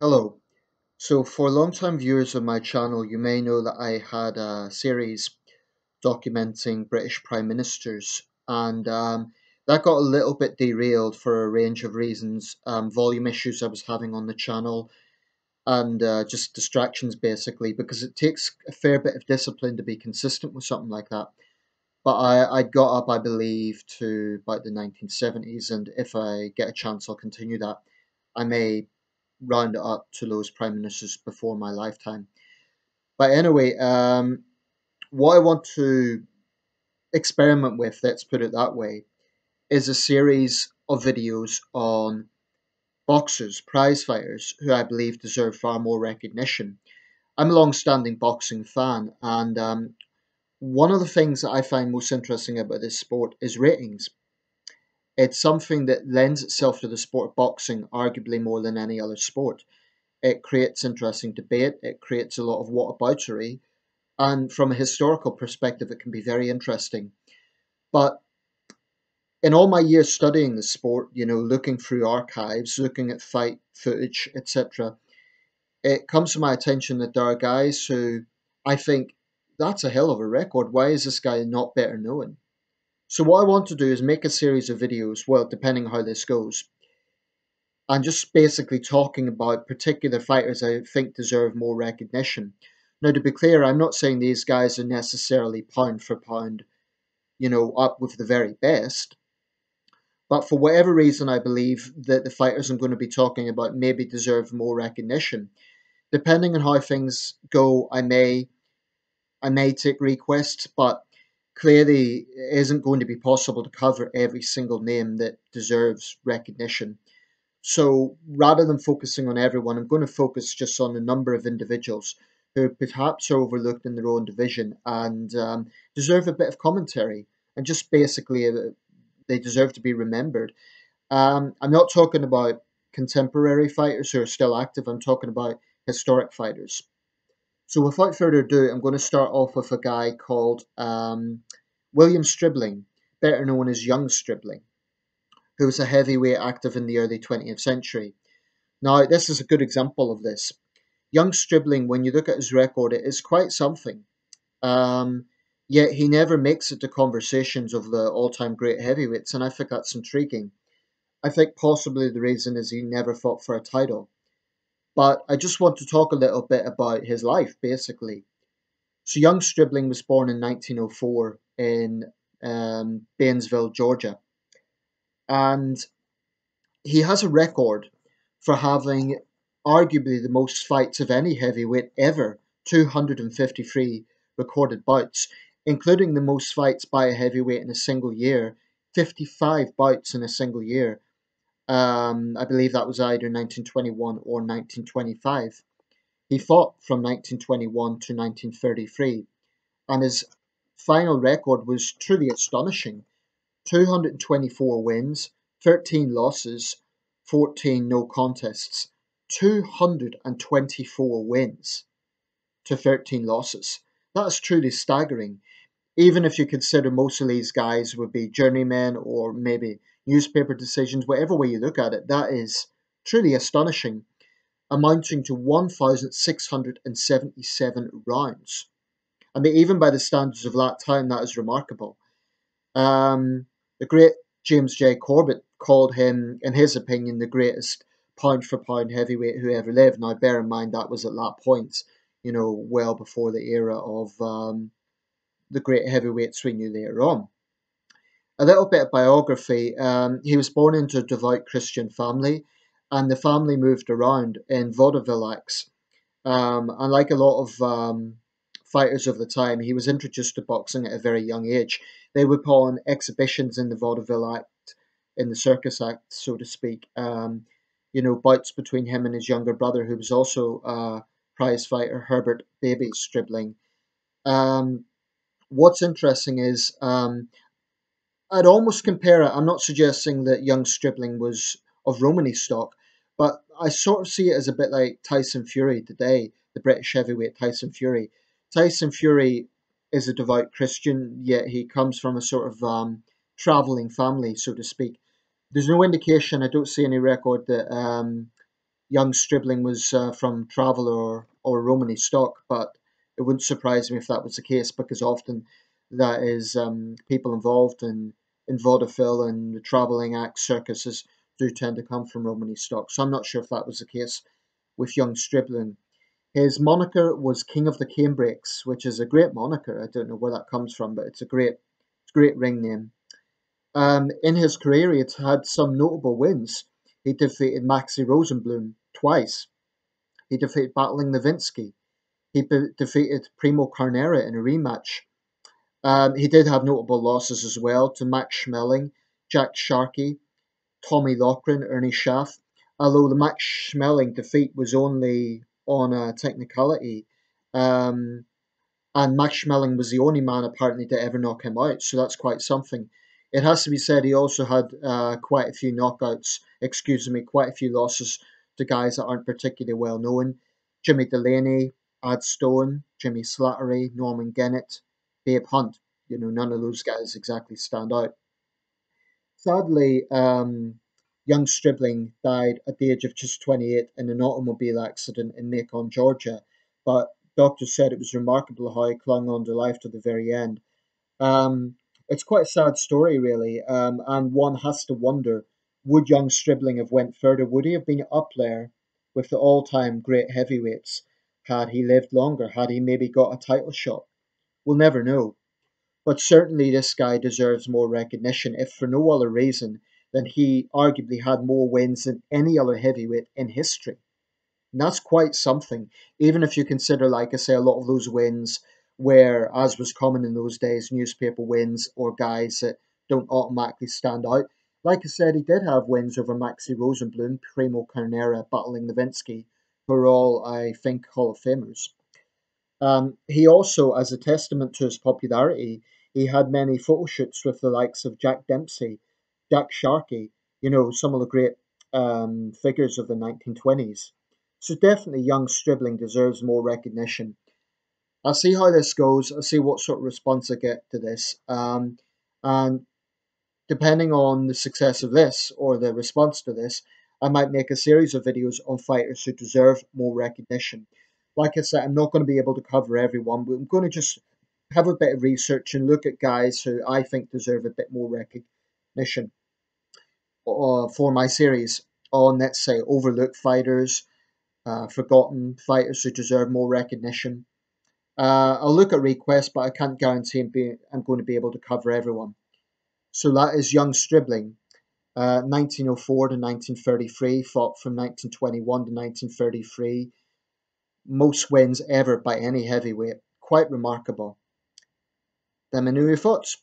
Hello. So, for long-time viewers of my channel, you may know that I had a series documenting British Prime Ministers, and that got a little bit derailed for a range of reasons, volume issues I was having on the channel, and just distractions basically, because it takes a fair bit of discipline to be consistent with something like that. But I got up, I believe, to about the 1970s, and if I get a chance, I'll continue that. I may round it up to those prime ministers before my lifetime. But anyway, what I want to experiment with, let's put it that way, is a series of videos on boxers, prize fighters, who I believe deserve far more recognition. I'm a long-standing boxing fan, and one of the things that I find most interesting about this sport is ratings. It's something that lends itself to the sport of boxing arguably more than any other sport. It creates interesting debate, it creates a lot of whataboutery, and from a historical perspective, it can be very interesting. But in all my years studying the sport, looking through archives, looking at fight footage, etc., it comes to my attention that there are guys who I think that's a hell of a record. Why is this guy not better known? So what I want to do is make a series of videos, well, depending on how this goes, and just basically talking about particular fighters I think deserve more recognition. Now, to be clear, I'm not saying these guys are necessarily pound for pound, up with the very best. But for whatever reason, I believe that the fighters I'm going to be talking about maybe deserve more recognition. Depending on how things go, I may take requests, but clearly it isn't going to be possible to cover every single name that deserves recognition. So rather than focusing on everyone, I'm going to focus just on a number of individuals who perhaps are overlooked in their own division and deserve a bit of commentary. And just basically, they deserve to be remembered. I'm not talking about contemporary fighters who are still active, I'm talking about historic fighters. So without further ado, I'm going to start off with a guy called William Stribling, better known as Young Stribling, who was a heavyweight active in the early 20th century. Now, this is a good example of this. Young Stribling, when you look at his record, it is quite something. Um, Yet he never makes it to conversations of the all-time great heavyweights, and I think that's intriguing. I think possibly the reason is he never fought for a title. But I just want to talk a little bit about his life, basically. So Young Stribling was born in 1904 in Bainesville, Georgia, and he has a record for having arguably the most fights of any heavyweight ever, 253 recorded bouts, including the most fights by a heavyweight in a single year, 55 bouts in a single year. I believe that was either 1921 or 1925. He fought from 1921 to 1933, and his final record was truly astonishing. 224 wins, 13 losses, 14 no contests. 224 wins to 13 losses. That's truly staggering. Even if you consider most of these guys would be journeymen or maybe newspaper decisions, whatever way you look at it, that is truly astonishing, amounting to 1,677 rounds. I mean, even by the standards of that time, that is remarkable. The great James J. Corbett called him, in his opinion, the greatest pound for pound heavyweight who ever lived. Now, bear in mind that was at that point, well before the era of the great heavyweights we knew later on. A little bit of biography. He was born into a devout Christian family, and the family moved around in vaudeville acts. And like a lot of fighters of the time, he was introduced to boxing at a very young age. They would put on exhibitions in the vaudeville act, in the circus act, so to speak. Bouts between him and his younger brother, who was also a prize fighter, Herbert Baby Stribling. Um, what's interesting is I'd almost compare it. I'm not suggesting that young Stribling was of Romany stock, but I sort of see it as a bit like Tyson Fury today, the British heavyweight Tyson Fury. Tyson Fury is a devout Christian, yet he comes from a sort of traveling family, so to speak. There's no indication, I don't see any record that Young Stribling was from Travel or Romany stock, but it wouldn't surprise me if that was the case because often that is people involved in vaudeville and the traveling act circuses do tend to come from Romany stock. So I'm not sure if that was the case with Young Stribling. His moniker was King of the Canebrakes, which is a great moniker. I don't know where that comes from, but it's a great ring name. In his career, he had some notable wins. He defeated Maxi Rosenblum twice. He defeated Battling Levinsky. He defeated Primo Carnera in a rematch. He did have notable losses as well to Max Schmeling, Jack Sharkey, Tommy Loughran, Ernie Schaff. Although the Max Schmeling defeat was only on a technicality, um, and Max Schmeling was the only man apparently to ever knock him out, so that's quite something. It has to be said he also had quite a few knockouts, excuse me, quite a few losses to guys that aren't particularly well known. Jimmy Delaney, Ad Stone, Jimmy Slattery, Norman Gennett, Babe Hunt. You know, none of those guys exactly stand out. Sadly, young Stribling died at the age of just 28 in an automobile accident in Macon, Georgia, but doctors said it was remarkable how he clung on to life to the very end. Um, it's quite a sad story, really, and one has to wonder, would young Stribling have went further? Would he have been up there with the all-time great heavyweights had he lived longer? Had he maybe got a title shot? We'll never know. But certainly this guy deserves more recognition, if for no other reason than he arguably had more wins than any other heavyweight in history. And that's quite something, even if you consider, like I say, a lot of those wins where, as was common in those days, newspaper wins or guys that don't automatically stand out. Like I said, he did have wins over Maxi Rosenblum, Primo Carnera, Battling Levinsky, who are all, I think, Hall of Famers. He also, as a testament to his popularity, he had many photo shoots with the likes of Jack Dempsey, Jack Sharkey, some of the great figures of the 1920s. So definitely young Stribling deserves more recognition. I'll see how this goes. I'll see what sort of response I get to this. And depending on the success of this or the response to this, I might make a series of videos on fighters who deserve more recognition. Like I said, I'm not going to be able to cover everyone, but I'm going to just have a bit of research and look at guys who I think deserve a bit more recognition for my series on, let's say, overlooked fighters, forgotten fighters who deserve more recognition. I'll look at requests, but I can't guarantee I'm going to be able to cover everyone. So that is Young Stribling. 1904 to 1933, fought from 1921 to 1933. Most wins ever by any heavyweight. Quite remarkable. Let me know your thoughts.